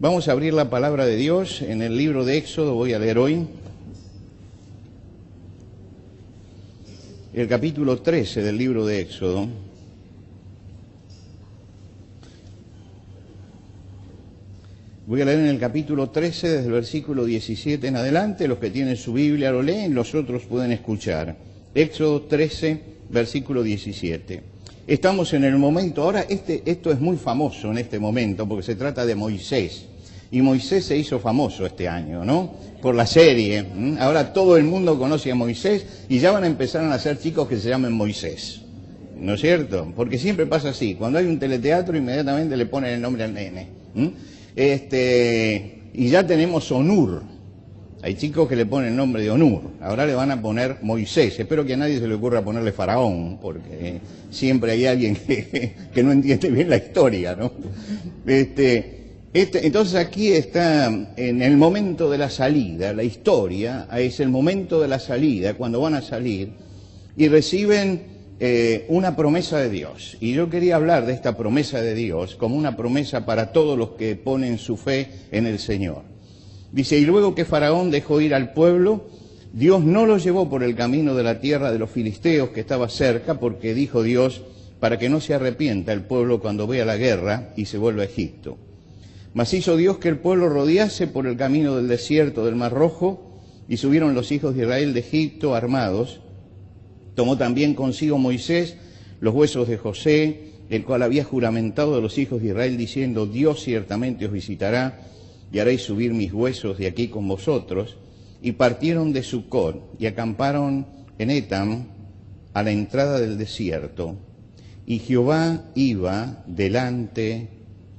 Vamos a abrir la palabra de Dios en el libro de Éxodo. Voy a leer hoy el capítulo 13 del libro de Éxodo. Voy a leer en el capítulo 13 desde el versículo 17 en adelante. Los que tienen su Biblia lo leen, los otros pueden escuchar. Éxodo 13, versículo 17. Estamos en el momento, ahora esto es muy famoso en este momento porque se trata de Moisés. Y Moisés se hizo famoso este año, ¿no? Por la serie. Ahora todo el mundo conoce a Moisés y ya van a empezar a nacer chicos que se llamen Moisés. ¿No es cierto? Porque siempre pasa así. Cuando hay un teleteatro inmediatamente le ponen el nombre al nene. Y ya tenemos Onur. Hay chicos que le ponen el nombre de Onur. Ahora le van a poner Moisés. Espero que a nadie se le ocurra ponerle Faraón, porque siempre hay alguien que no entiende bien la historia, ¿no? Entonces aquí está en el momento de la salida, la historia es el momento de la salida, cuando van a salir y reciben una promesa de Dios. Y yo quería hablar de esta promesa de Dios como una promesa para todos los que ponen su fe en el Señor. Dice, y luego que Faraón dejó ir al pueblo, Dios no lo llevó por el camino de la tierra de los filisteos que estaba cerca, porque dijo Dios, para que no se arrepienta el pueblo cuando vea la guerra y se vuelva a Egipto. Mas hizo Dios que el pueblo rodease por el camino del desierto del Mar Rojo, y subieron los hijos de Israel de Egipto armados. Tomó también consigo Moisés los huesos de José, el cual había juramentado a los hijos de Israel, diciendo, Dios ciertamente os visitará, y haréis subir mis huesos de aquí con vosotros. Y partieron de Sucot, y acamparon en Etam, a la entrada del desierto. Y Jehová iba delante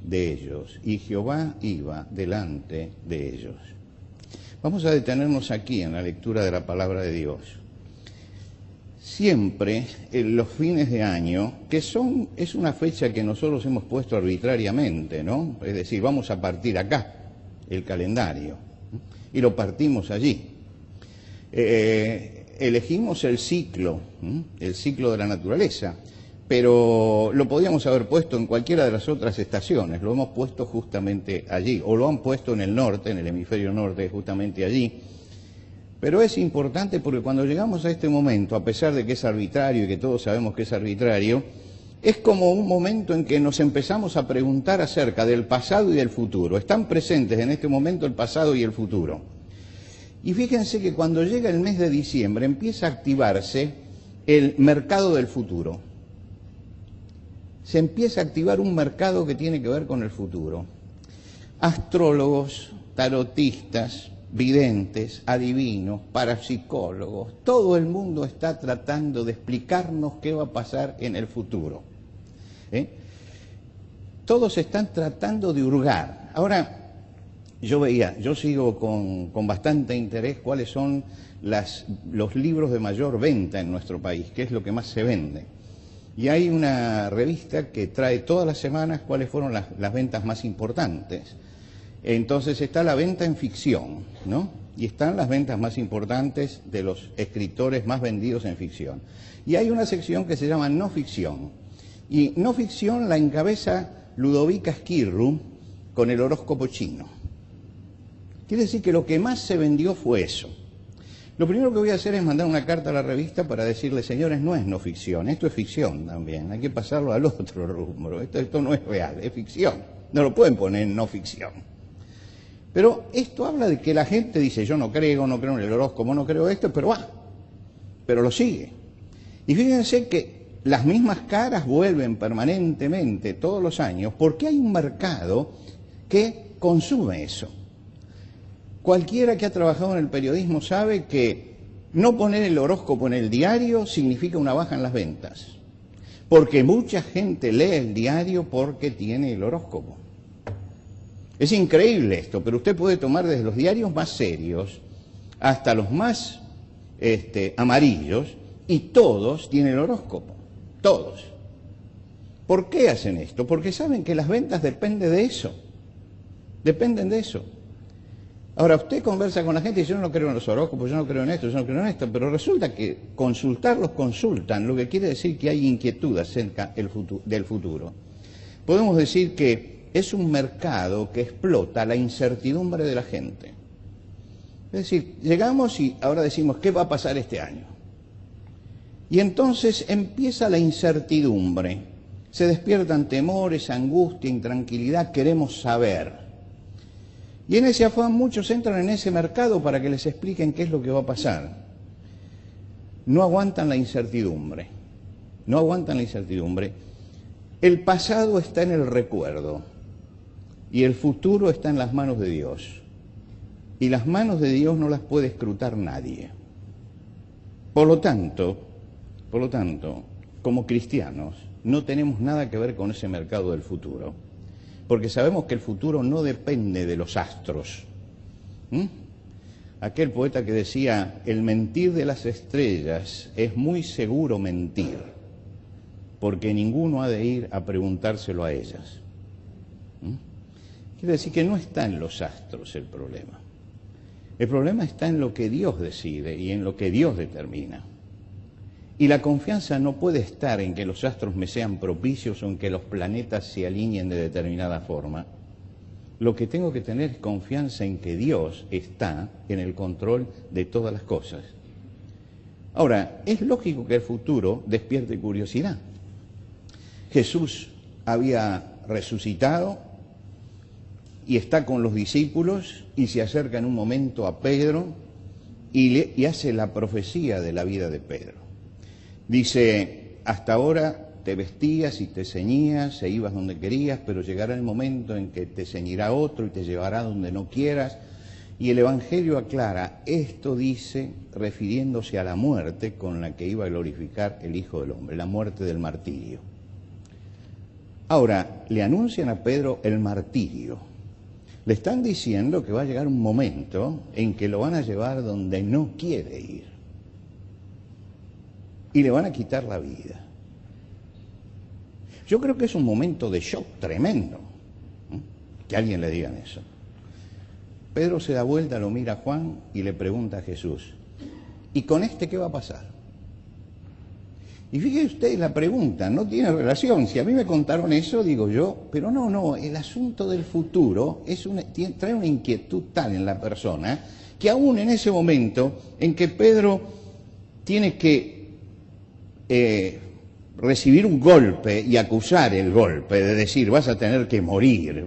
de ellos, y Jehová iba delante de ellos. Vamos a detenernos aquí en la lectura de la palabra de Dios. Siempre en los fines de año, es una fecha que nosotros hemos puesto arbitrariamente, ¿no? Es decir, vamos a partir acá el calendario y lo partimos allí. Elegimos el ciclo de la naturaleza, pero lo podíamos haber puesto en cualquiera de las otras estaciones, lo hemos puesto justamente allí, o lo han puesto en el norte, en el hemisferio norte, justamente allí. Pero es importante porque cuando llegamos a este momento, a pesar de que es arbitrario y que todos sabemos que es arbitrario, es como un momento en que nos empezamos a preguntar acerca del pasado y del futuro. Están presentes en este momento el pasado y el futuro. Y fíjense que cuando llega el mes de diciembre empieza a activarse el mercado del futuro. Se empieza a activar un mercado que tiene que ver con el futuro. Astrólogos, tarotistas, videntes, adivinos, parapsicólogos, todo el mundo está tratando de explicarnos qué va a pasar en el futuro. Todos están tratando de hurgar. Ahora, yo sigo con bastante interés cuáles son los libros de mayor venta en nuestro país, qué es lo que más se vende. Y hay una revista que trae todas las semanas cuáles fueron las ventas más importantes. Entonces está la venta en ficción, ¿no? Y están las ventas más importantes de los escritores más vendidos en ficción. Y hay una sección que se llama no ficción. Y no ficción la encabeza Ludovica Esquirru con el horóscopo chino. Quiere decir que lo que más se vendió fue eso. Lo primero que voy a hacer es mandar una carta a la revista para decirle, señores, no es no ficción, esto es ficción también, hay que pasarlo al otro rubro, esto no es real, es ficción, no lo pueden poner en no ficción. Pero esto habla de que la gente dice, yo no creo en el horóscopo, no creo esto, pero lo sigue. Y fíjense que las mismas caras vuelven permanentemente todos los años porque hay un mercado que consume eso. Cualquiera que ha trabajado en el periodismo sabe que no poner el horóscopo en el diario significa una baja en las ventas. Porque mucha gente lee el diario porque tiene el horóscopo. Es increíble esto, pero usted puede tomar desde los diarios más serios hasta los más amarillos y todos tienen el horóscopo. Todos. ¿Por qué hacen esto? Porque saben que las ventas dependen de eso. Dependen de eso. Ahora, usted conversa con la gente y dice, yo no creo en los horóscopos, yo no creo en esto, yo no creo en esto, pero resulta que consultarlos consultan, lo que quiere decir que hay inquietud acerca del futuro. Podemos decir que es un mercado que explota la incertidumbre de la gente. Es decir, llegamos y ahora decimos, ¿qué va a pasar este año? Y entonces empieza la incertidumbre, se despiertan temores, angustia, intranquilidad, queremos saber. Y en ese afán muchos entran en ese mercado para que les expliquen qué es lo que va a pasar. No aguantan la incertidumbre, no aguantan la incertidumbre. El pasado está en el recuerdo y el futuro está en las manos de Dios. Y las manos de Dios no las puede escrutar nadie. Por lo tanto, como cristianos, no tenemos nada que ver con ese mercado del futuro, porque sabemos que el futuro no depende de los astros. Aquel poeta que decía, el mentir de las estrellas es muy seguro mentir, porque ninguno ha de ir a preguntárselo a ellas. Quiere decir que no está en los astros el problema. El problema está en lo que Dios decide y en lo que Dios determina. Y la confianza no puede estar en que los astros me sean propicios o en que los planetas se alineen de determinada forma. Lo que tengo que tener es confianza en que Dios está en el control de todas las cosas. Ahora, es lógico que el futuro despierte curiosidad. Jesús había resucitado y está con los discípulos y se acerca en un momento a Pedro y hace la profecía de la vida de Pedro. Dice, hasta ahora te vestías y te ceñías e ibas donde querías, pero llegará el momento en que te ceñirá otro y te llevará donde no quieras. Y el Evangelio aclara, esto dice refiriéndose a la muerte con la que iba a glorificar el Hijo del Hombre, la muerte del martirio. Ahora, le anuncian a Pedro el martirio. Le están diciendo que va a llegar un momento en que lo van a llevar donde no quiere ir. Y le van a quitar la vida. Yo creo que es un momento de shock tremendo, que alguien le diga eso. Pedro se da vuelta, lo mira a Juan y le pregunta a Jesús, ¿y con este qué va a pasar? Y fíjese usted la pregunta, no tiene relación. Si a mí me contaron eso, digo yo, pero no, el asunto del futuro trae una inquietud tal en la persona que aún en ese momento en que Pedro tiene que recibir un golpe y acusar el golpe, de decir vas a tener que morir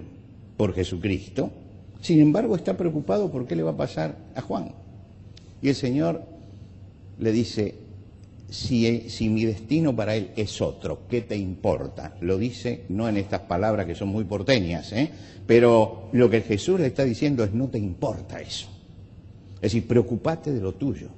por Jesucristo, sin embargo está preocupado por qué le va a pasar a Juan. Y el Señor le dice, si mi destino para él es otro, ¿qué te importa? Lo dice no en estas palabras que son muy porteñas, pero lo que Jesús le está diciendo es no te importa eso. Es decir, preocupate de lo tuyo.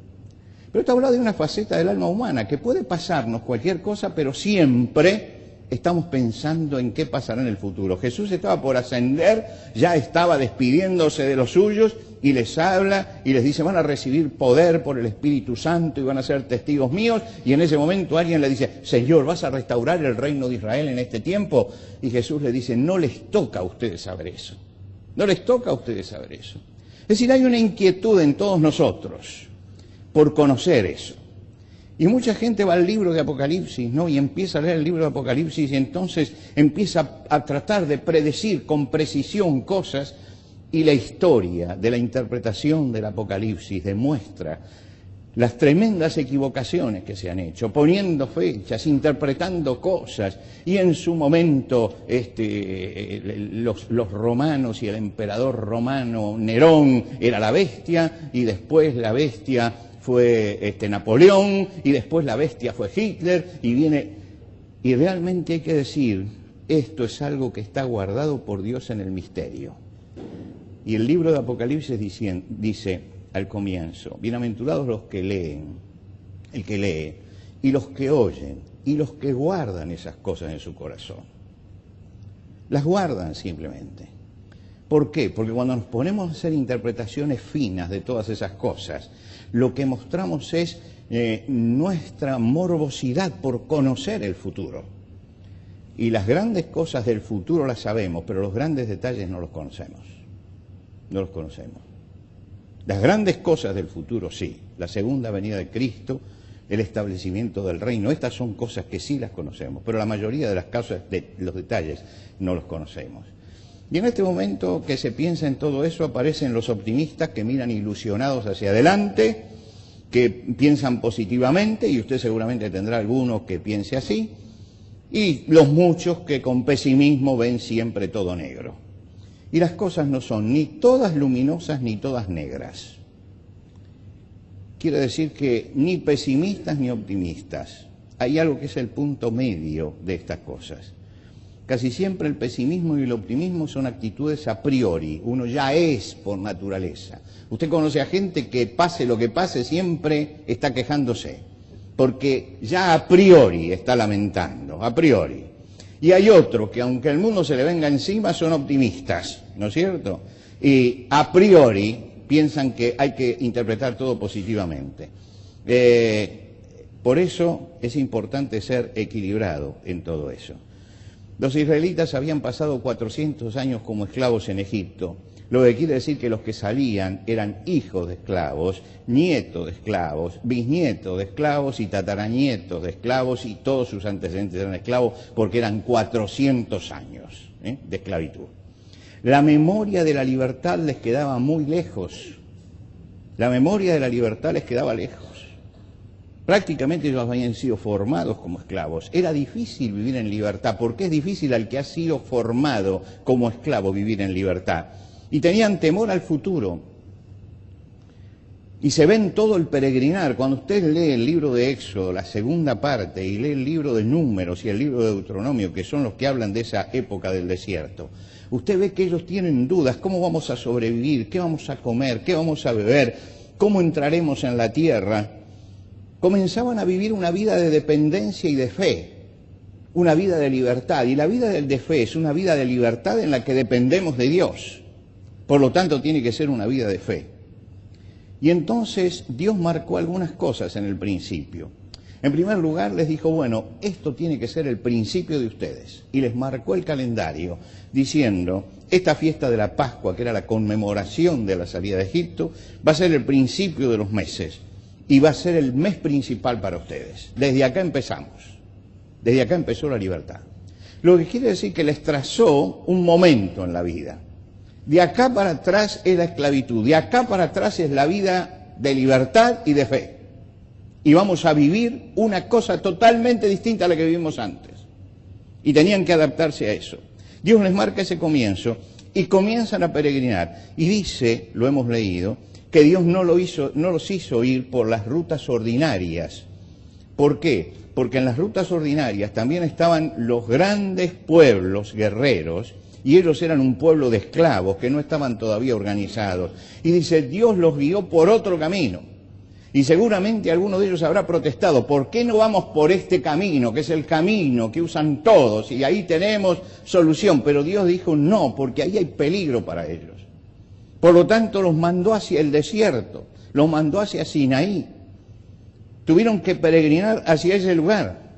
Pero esto habla de una faceta del alma humana, que puede pasarnos cualquier cosa, pero siempre estamos pensando en qué pasará en el futuro. Jesús estaba por ascender, ya estaba despidiéndose de los suyos, y les habla y les dice, van a recibir poder por el Espíritu Santo y van a ser testigos míos, y en ese momento alguien le dice, Señor, ¿vas a restaurar el reino de Israel en este tiempo? Y Jesús le dice, no les toca a ustedes saber eso. No les toca a ustedes saber eso. Es decir, hay una inquietud en todos nosotros por conocer eso. Y mucha gente va al libro de Apocalipsis, ¿no? Y empieza a leer el libro de Apocalipsis y entonces empieza a tratar de predecir con precisión cosas, y la historia de la interpretación del Apocalipsis demuestra las tremendas equivocaciones que se han hecho, poniendo fechas, interpretando cosas, y en su momento los romanos y el emperador romano Nerón era la bestia, y después la bestia fue Napoleón, y después la bestia fue Hitler, y realmente hay que decir, esto es algo que está guardado por Dios en el misterio. Y el libro de Apocalipsis dice al comienzo, bienaventurados los que leen, el que lee, y los que oyen, y los que guardan esas cosas en su corazón. Las guardan simplemente. ¿Por qué? Porque cuando nos ponemos a hacer interpretaciones finas de todas esas cosas, lo que mostramos es nuestra morbosidad por conocer el futuro. Y las grandes cosas del futuro las sabemos, pero los grandes detalles no los conocemos. No los conocemos. Las grandes cosas del futuro sí, la segunda venida de Cristo, el establecimiento del reino, estas son cosas que sí las conocemos, pero la mayoría de las causas, de los detalles, no los conocemos. Y en este momento que se piensa en todo eso, aparecen los optimistas que miran ilusionados hacia adelante, que piensan positivamente, y usted seguramente tendrá alguno que piense así, y los muchos que con pesimismo ven siempre todo negro. Y las cosas no son ni todas luminosas ni todas negras. Quiere decir que ni pesimistas ni optimistas. Hay algo que es el punto medio de estas cosas. Casi siempre el pesimismo y el optimismo son actitudes a priori. Uno ya es por naturaleza. Usted conoce a gente que pase lo que pase siempre está quejándose, porque ya a priori está lamentando, a priori. Y hay otros que aunque el mundo se le venga encima son optimistas, ¿no es cierto? Y a priori piensan que hay que interpretar todo positivamente. Por eso es importante ser equilibrado en todo eso. Los israelitas habían pasado 400 años como esclavos en Egipto, lo que quiere decir que los que salían eran hijos de esclavos, nietos de esclavos, bisnietos de esclavos y tataranietos de esclavos, y todos sus antecedentes eran esclavos porque eran 400 años de esclavitud. La memoria de la libertad les quedaba muy lejos. La memoria de la libertad les quedaba lejos. Prácticamente ellos habían sido formados como esclavos. Era difícil vivir en libertad, porque es difícil al que ha sido formado como esclavo vivir en libertad. Y tenían temor al futuro. Y se ven todo el peregrinar. Cuando usted lee el libro de Éxodo, la segunda parte, y lee el libro de Números y el libro de Deuteronomio, que son los que hablan de esa época del desierto, usted ve que ellos tienen dudas. ¿Cómo vamos a sobrevivir? ¿Qué vamos a comer? ¿Qué vamos a beber? ¿Cómo entraremos en la tierra? Comenzaban a vivir una vida de dependencia y de fe, una vida de libertad. Y la vida de fe es una vida de libertad en la que dependemos de Dios. Por lo tanto, tiene que ser una vida de fe. Y entonces Dios marcó algunas cosas en el principio. En primer lugar, les dijo, bueno, esto tiene que ser el principio de ustedes. Y les marcó el calendario, diciendo, esta fiesta de la Pascua, que era la conmemoración de la salida de Egipto, va a ser el principio de los meses. Y va a ser el mes principal para ustedes. Desde acá empezamos. Desde acá empezó la libertad. Lo que quiere decir que les trazó un momento en la vida. De acá para atrás es la esclavitud. De acá para atrás es la vida de libertad y de fe. Y vamos a vivir una cosa totalmente distinta a la que vivimos antes. Y tenían que adaptarse a eso. Dios les marca ese comienzo y comienzan a peregrinar. Y dice, lo hemos leído, que Dios no los hizo ir por las rutas ordinarias. ¿Por qué? Porque en las rutas ordinarias también estaban los grandes pueblos guerreros, y ellos eran un pueblo de esclavos que no estaban todavía organizados. Y dice, Dios los guió por otro camino. Y seguramente alguno de ellos habrá protestado, ¿por qué no vamos por este camino, que es el camino que usan todos, y ahí tenemos solución? Pero Dios dijo, no, porque ahí hay peligro para ellos. Por lo tanto, los mandó hacia el desierto, los mandó hacia Sinaí. Tuvieron que peregrinar hacia ese lugar,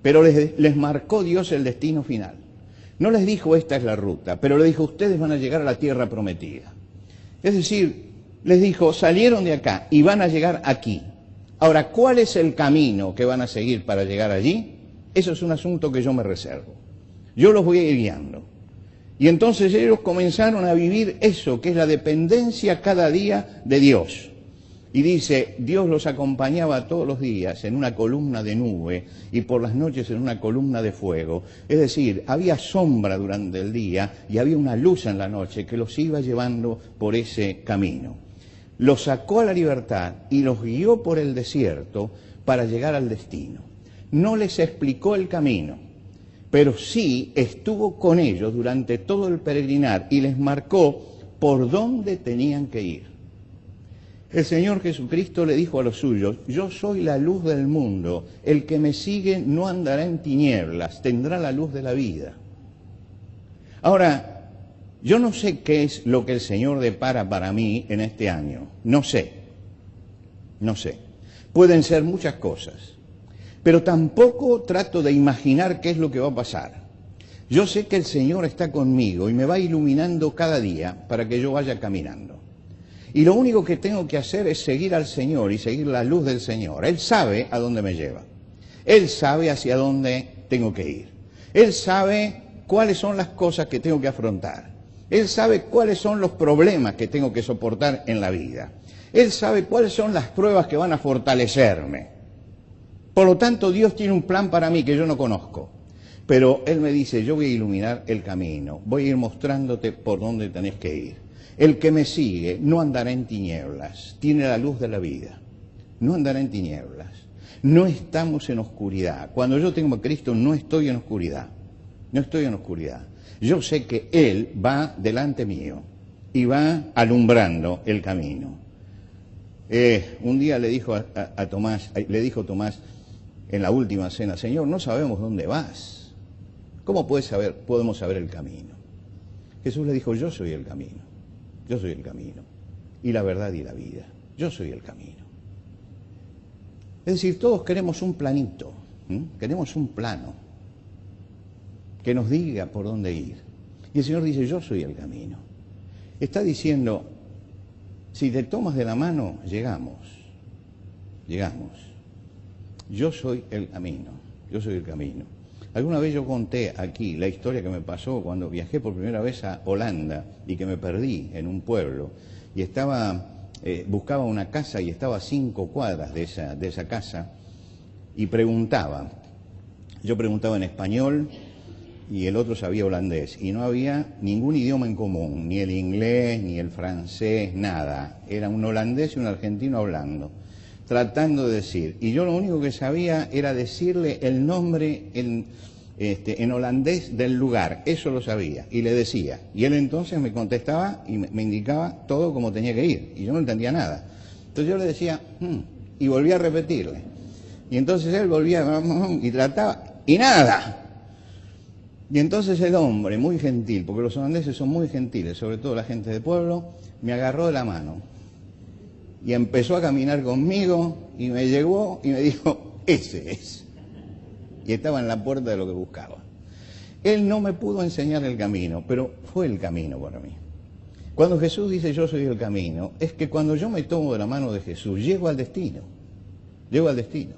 pero les marcó Dios el destino final. No les dijo, esta es la ruta, pero les dijo, ustedes van a llegar a la tierra prometida. Es decir, les dijo, salieron de acá y van a llegar aquí. Ahora, ¿cuál es el camino que van a seguir para llegar allí? Eso es un asunto que yo me reservo. Yo los voy a ir guiando. Y entonces ellos comenzaron a vivir eso, que es la dependencia cada día de Dios. Y dice, Dios los acompañaba todos los días en una columna de nube y por las noches en una columna de fuego. Es decir, había sombra durante el día y había una luz en la noche que los iba llevando por ese camino. Los sacó a la libertad y los guió por el desierto para llegar al destino. No les explicó el camino, pero sí estuvo con ellos durante todo el peregrinar y les marcó por dónde tenían que ir. El Señor Jesucristo le dijo a los suyos, yo soy la luz del mundo, el que me sigue no andará en tinieblas, tendrá la luz de la vida. Ahora, yo no sé qué es lo que el Señor depara para mí en este año, no sé. Pueden ser muchas cosas, pero tampoco trato de imaginar qué es lo que va a pasar. Yo sé que el Señor está conmigo y me va iluminando cada día para que yo vaya caminando. Y lo único que tengo que hacer es seguir al Señor y seguir la luz del Señor. Él sabe a dónde me lleva. Él sabe hacia dónde tengo que ir. Él sabe cuáles son las cosas que tengo que afrontar. Él sabe cuáles son los problemas que tengo que soportar en la vida. Él sabe cuáles son las pruebas que van a fortalecerme. Por lo tanto, Dios tiene un plan para mí que yo no conozco. Pero Él me dice, yo voy a iluminar el camino, voy a ir mostrándote por dónde tenés que ir. El que me sigue no andará en tinieblas, tiene la luz de la vida. No andará en tinieblas. No estamos en oscuridad. Cuando yo tengo a Cristo no estoy en oscuridad. No estoy en oscuridad. Yo sé que Él va delante mío y va alumbrando el camino. Un día le dijo a Tomás, le dijo Tomás en la última cena, Señor, no sabemos dónde vas. ¿Cómo podemos saber el camino? Jesús le dijo, yo soy el camino. Yo soy el camino. Y la verdad y la vida. Yo soy el camino. Es decir, todos queremos un planito, queremos un plano que nos diga por dónde ir. Y el Señor dice, yo soy el camino. Está diciendo, si te tomas de la mano, llegamos. Yo soy el camino, yo soy el camino. Alguna vez yo conté aquí la historia que me pasó cuando viajé por primera vez a Holanda y que me perdí en un pueblo y buscaba una casa y estaba a 5 cuadras de esa casa y preguntaba. Yo preguntaba en español y el otro sabía holandés y no había ningún idioma en común, ni el inglés, ni el francés, nada. Era un holandés y un argentino hablando, tratando de decir. Y yo lo único que sabía era decirle el nombre en holandés del lugar, eso lo sabía, y le decía. Y él entonces me contestaba y me indicaba todo como tenía que ir, y yo no entendía nada. Entonces yo le decía, y volvía a repetirle. Y entonces él volvía y trataba, y nada. Y entonces el hombre, muy gentil, porque los holandeses son muy gentiles, sobre todo la gente de pueblo, me agarró de la mano y empezó a caminar conmigo y me llevó y me dijo, ese es. Y estaba en la puerta de lo que buscaba. Él no me pudo enseñar el camino, pero fue el camino para mí. Cuando Jesús dice yo soy el camino, es que cuando yo me tomo de la mano de Jesús, llego al destino. Llego al destino.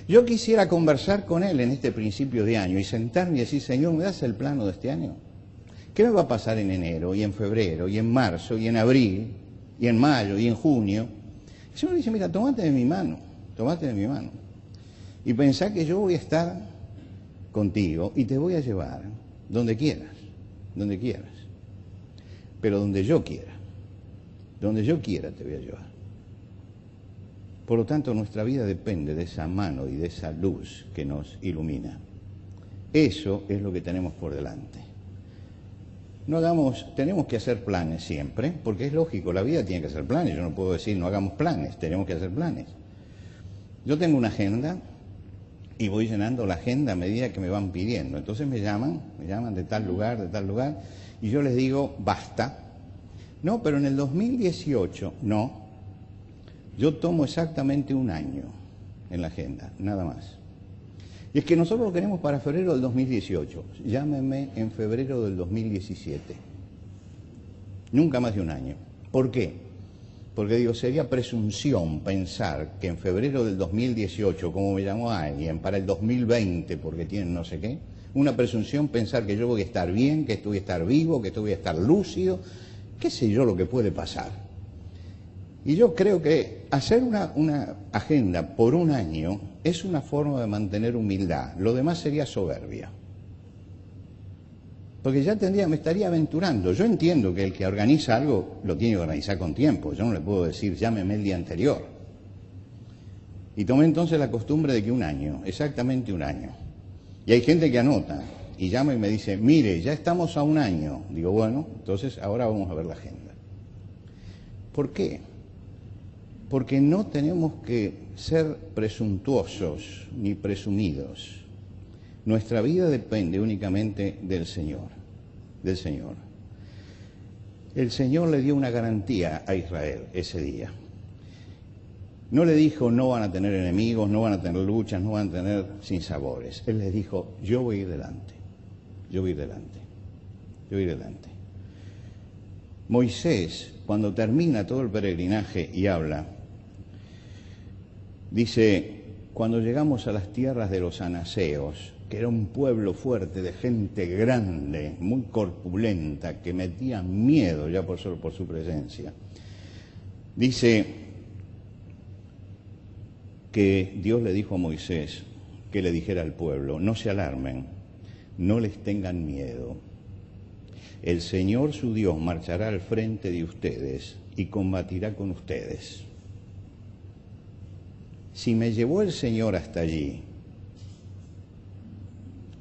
Yo quisiera conversar con Él en este principio de año y sentarme y decir, Señor, ¿me das el plano de este año? ¿Qué me va a pasar en enero, y en febrero, y en marzo, y en abril, y en mayo, y en junio? El Señor dice, mira, tomate de mi mano, y pensá que yo voy a estar contigo y te voy a llevar donde quieras, pero donde yo quiera te voy a llevar. Por lo tanto, nuestra vida depende de esa mano y de esa luz que nos ilumina. Eso es lo que tenemos por delante. Tenemos que hacer planes siempre, porque es lógico, la vida tiene que hacer planes. Yo no puedo decir no hagamos planes, tenemos que hacer planes. Yo tengo una agenda y voy llenando la agenda a medida que me van pidiendo. Entonces me llaman de tal lugar, y yo les digo, basta. No, pero en el 2018, no. Yo tomo exactamente un año en la agenda, nada más. Y es que nosotros lo queremos para febrero del 2018. Llámeme en febrero del 2017. Nunca más de un año. ¿Por qué? Porque digo, sería presunción pensar que en febrero del 2018, como me llamó alguien, para el 2020, porque tienen no sé qué, una presunción pensar que yo voy a estar bien, que esto voy a estar vivo, que esto voy a estar lúcido, qué sé yo lo que puede pasar. Y yo creo que hacer una agenda por un año es una forma de mantener humildad. Lo demás sería soberbia. Porque ya me estaría aventurando. Yo entiendo que el que organiza algo lo tiene que organizar con tiempo. Yo no le puedo decir, llámeme el día anterior. Y tomé entonces la costumbre de que un año, exactamente un año. Y hay gente que anota y llama y me dice, mire, ya estamos a un año. Digo, bueno, entonces ahora vamos a ver la agenda. ¿Por qué? Porque no tenemos que ser presuntuosos ni presumidos. Nuestra vida depende únicamente del Señor, El Señor le dio una garantía a Israel ese día. No le dijo, no van a tener enemigos, no van a tener luchas, no van a tener sinsabores. Él les dijo, yo voy a ir delante. Moisés, cuando termina todo el peregrinaje y habla, dice, cuando llegamos a las tierras de los anaseos, que era un pueblo fuerte, de gente grande, muy corpulenta, que metía miedo ya solo por su presencia. Dice que Dios le dijo a Moisés que le dijera al pueblo: no se alarmen, no les tengan miedo. El Señor su Dios marchará al frente de ustedes y combatirá con ustedes. Si me llevó el Señor hasta allí,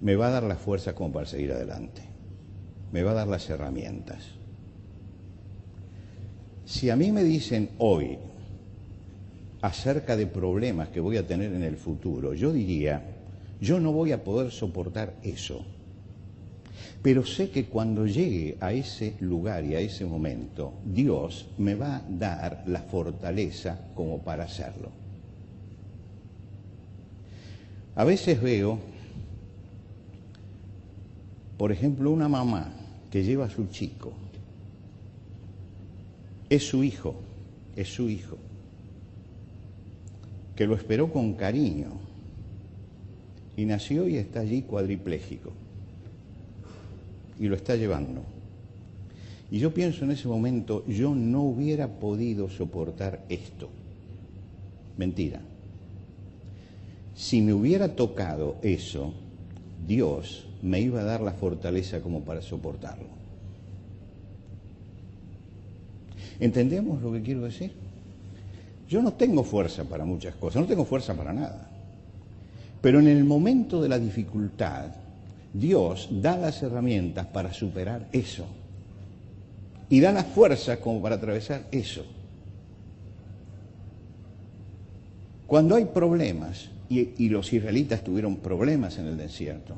me va a dar las fuerzas como para seguir adelante. Me va a dar las herramientas. Si a mí me dicen hoy acerca de problemas que voy a tener en el futuro, yo diría, yo no voy a poder soportar eso. Pero sé que cuando llegue a ese lugar y a ese momento, Dios me va a dar la fortaleza como para hacerlo. A veces veo, por ejemplo, una mamá que lleva a su chico. Es su hijo, que lo esperó con cariño y nació y está allí cuadripléjico y lo está llevando. Y yo pienso en ese momento, yo no hubiera podido soportar esto. Mentira. Si me hubiera tocado eso, Dios me iba a dar la fortaleza como para soportarlo. ¿Entendemos lo que quiero decir? Yo no tengo fuerza para muchas cosas, no tengo fuerza para nada. Pero en el momento de la dificultad, Dios da las herramientas para superar eso. Y da las fuerzas como para atravesar eso. Cuando hay problemas, y los israelitas tuvieron problemas en el desierto,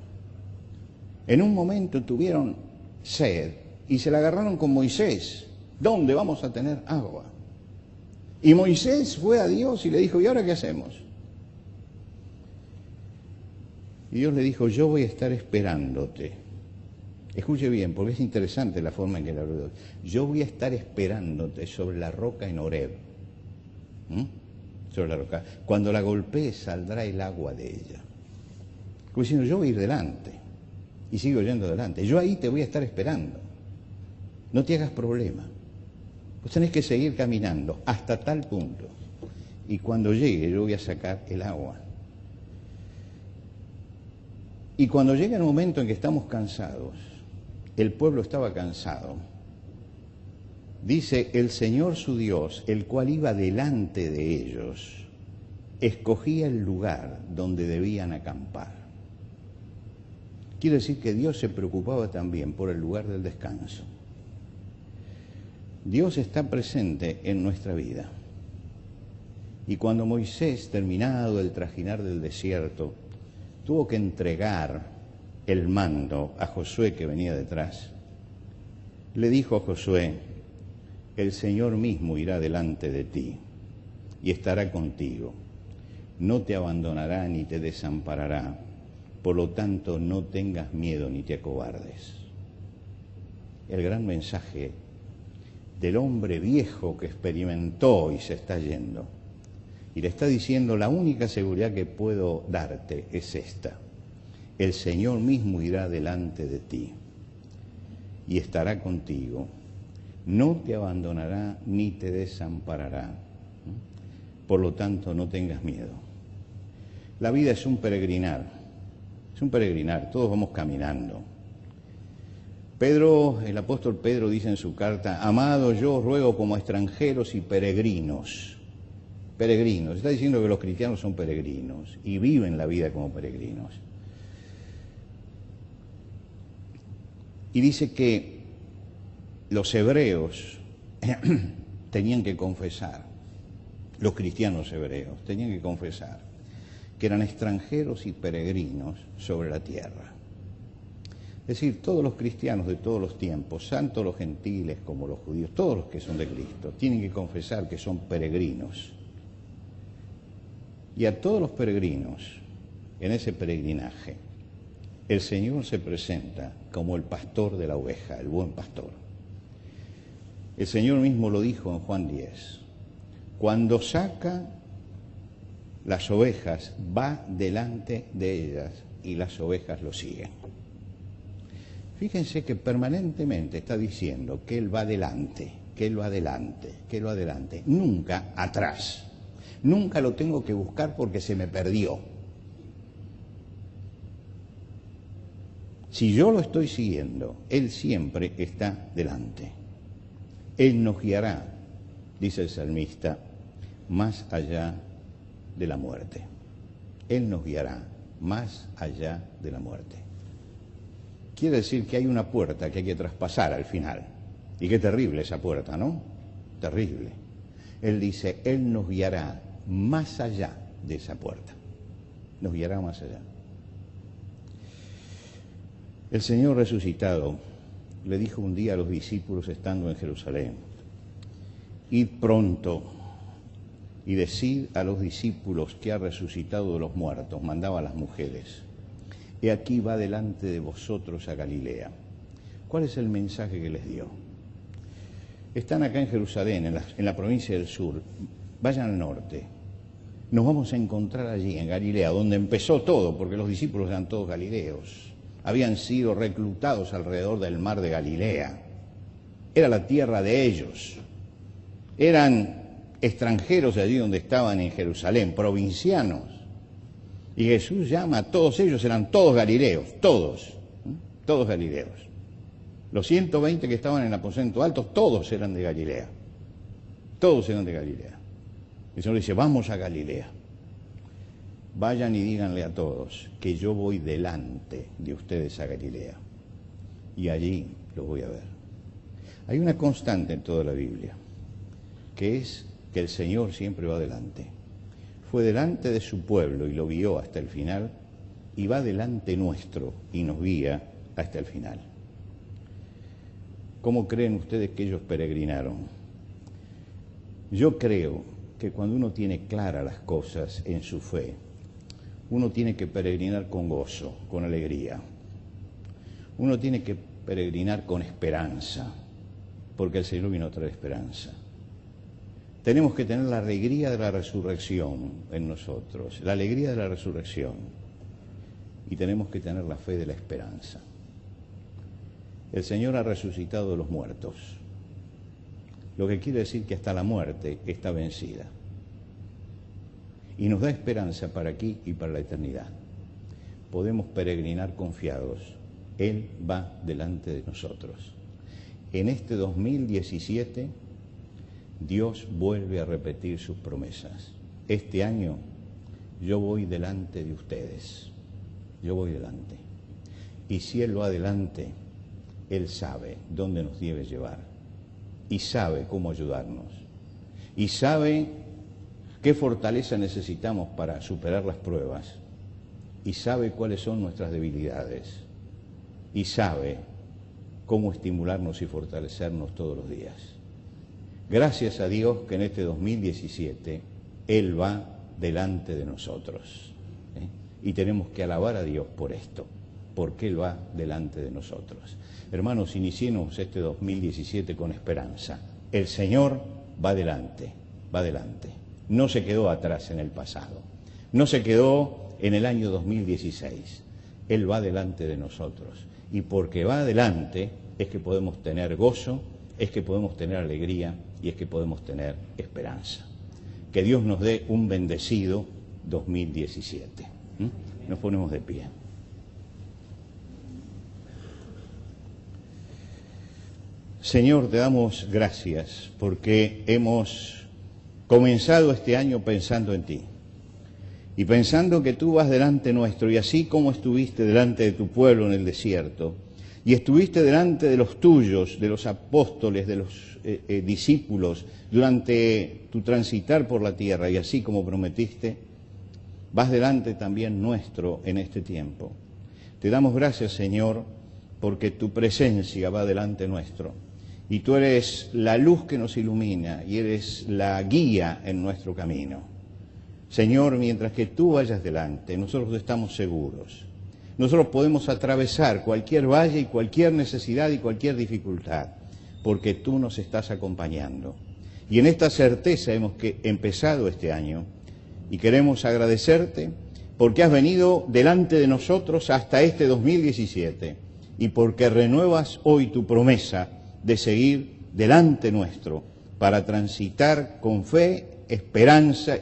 en un momento tuvieron sed y se la agarraron con Moisés. ¿Dónde vamos a tener agua? Y Moisés fue a Dios y le dijo: ¿y ahora qué hacemos? Y Dios le dijo: yo voy a estar esperándote. Escuche bien, porque es interesante la forma en que le habló Dios. Yo voy a estar esperándote sobre la roca en Horeb. Sobre la roca. Cuando la golpees saldrá el agua de ella. Como diciendo, yo voy a ir delante. Y sigo yendo delante. Yo ahí te voy a estar esperando. No te hagas problema. Vos tenés que seguir caminando hasta tal punto. Y cuando llegue yo voy a sacar el agua. Y cuando llega el momento en que estamos cansados, el pueblo estaba cansado. Dice, el Señor su Dios, el cual iba delante de ellos, escogía el lugar donde debían acampar. Quiere decir que Dios se preocupaba también por el lugar del descanso. Dios está presente en nuestra vida. Y cuando Moisés, terminado el trajinar del desierto, tuvo que entregar el mando a Josué que venía detrás, le dijo a Josué: el Señor mismo irá delante de ti y estará contigo. No te abandonará ni te desamparará. Por lo tanto, no tengas miedo ni te acobardes. El gran mensaje del hombre viejo que experimentó y se está yendo. Y le está diciendo, la única seguridad que puedo darte es esta. El Señor mismo irá delante de ti y estará contigo. No te abandonará ni te desamparará. Por lo tanto, no tengas miedo. La vida es un peregrinar. Es un peregrinar, todos vamos caminando. Pedro, el apóstol Pedro dice en su carta: amado, yo os ruego como extranjeros y peregrinos. Peregrinos, está diciendo que los cristianos son peregrinos y viven la vida como peregrinos. Y dice que los hebreos tenían que confesar, los cristianos hebreos tenían que confesar que eran extranjeros y peregrinos sobre la tierra. Es decir, todos los cristianos de todos los tiempos, tanto los gentiles como los judíos, todos los que son de Cristo, tienen que confesar que son peregrinos. Y a todos los peregrinos, en ese peregrinaje, el Señor se presenta como el pastor de la oveja, el buen pastor. El Señor mismo lo dijo en Juan 10. Cuando saca las ovejas, va delante de ellas y las ovejas lo siguen. Fíjense que permanentemente está diciendo que Él va adelante, que Él va adelante, que Él va adelante, nunca atrás. Nunca lo tengo que buscar porque se me perdió. Si yo lo estoy siguiendo, Él siempre está delante. Él nos guiará, dice el salmista, más allá de la muerte. Él nos guiará más allá de la muerte. Quiere decir que hay una puerta que hay que traspasar al final. Y qué terrible esa puerta, ¿no? Terrible. Él dice, Él nos guiará más allá de esa puerta. Nos guiará más allá. El Señor resucitado le dijo un día a los discípulos estando en Jerusalén, id pronto y decid a los discípulos que ha resucitado de los muertos, mandaba a las mujeres, he aquí va delante de vosotros a Galilea. ¿Cuál es el mensaje que les dio? Están acá en Jerusalén, en la provincia del sur, vayan al norte, nos vamos a encontrar allí, en Galilea, donde empezó todo, porque los discípulos eran todos galileos, habían sido reclutados alrededor del mar de Galilea, era la tierra de ellos, eran extranjeros de allí donde estaban en Jerusalén, provincianos, y Jesús llama a todos ellos, eran todos galileos, todos galileos. Los 120 que estaban en el aposento alto, todos eran de Galilea, todos eran de Galilea. El Señor dice, vamos a Galilea. Vayan y díganle a todos que yo voy delante de ustedes a Galilea. Y allí los voy a ver. Hay una constante en toda la Biblia, que es que el Señor siempre va delante. Fue delante de su pueblo y lo guió hasta el final, y va delante nuestro y nos guía hasta el final. ¿Cómo creen ustedes que ellos peregrinaron? Yo creo que cuando uno tiene claras las cosas en su fe, uno tiene que peregrinar con gozo, con alegría. Uno tiene que peregrinar con esperanza, porque el Señor vino a traer esperanza. Tenemos que tener la alegría de la resurrección en nosotros, la alegría de la resurrección. Y tenemos que tener la fe de la esperanza. El Señor ha resucitado de los muertos, lo que quiere decir que hasta la muerte está vencida. Y nos da esperanza para aquí y para la eternidad. Podemos peregrinar confiados. Él va delante de nosotros. En este 2017, Dios vuelve a repetir sus promesas. Este año, yo voy delante de ustedes. Yo voy delante. Y si Él va delante, Él sabe dónde nos debe llevar. Y sabe cómo ayudarnos. Y sabe qué fortaleza necesitamos para superar las pruebas, y sabe cuáles son nuestras debilidades, y sabe cómo estimularnos y fortalecernos todos los días. Gracias a Dios que en este 2017 Él va delante de nosotros, y tenemos que alabar a Dios por esto, porque Él va delante de nosotros. Hermanos, iniciemos este 2017 con esperanza. El Señor va delante, va delante. No se quedó atrás en el pasado, no se quedó en el año 2016, Él va delante de nosotros. Y porque va adelante es que podemos tener gozo, es que podemos tener alegría y es que podemos tener esperanza. Que Dios nos dé un bendecido 2017. Nos ponemos de pie. Señor, te damos gracias porque hemos comenzado este año pensando en ti y pensando que tú vas delante nuestro, y así como estuviste delante de tu pueblo en el desierto y estuviste delante de los tuyos, de los apóstoles, de los discípulos durante tu transitar por la tierra, y así como prometiste, vas delante también nuestro en este tiempo. Te damos gracias, Señor, porque tu presencia va delante nuestro. Y tú eres la luz que nos ilumina y eres la guía en nuestro camino. Señor, mientras que tú vayas delante, nosotros estamos seguros. Nosotros podemos atravesar cualquier valle y cualquier necesidad y cualquier dificultad, porque tú nos estás acompañando. Y en esta certeza hemos empezado este año y queremos agradecerte porque has venido delante de nosotros hasta este 2017 y porque renuevas hoy tu promesa de seguir delante nuestro para transitar con fe, esperanza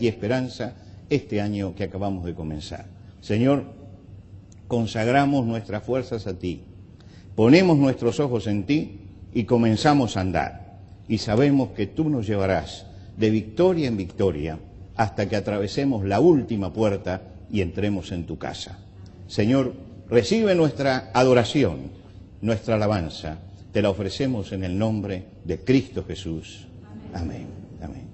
este año que acabamos de comenzar. Señor, consagramos nuestras fuerzas a ti, ponemos nuestros ojos en ti y comenzamos a andar. Y sabemos que tú nos llevarás de victoria en victoria hasta que atravesemos la última puerta y entremos en tu casa. Señor, recibe nuestra adoración, nuestra alabanza. Te la ofrecemos en el nombre de Cristo Jesús. Amén. Amén.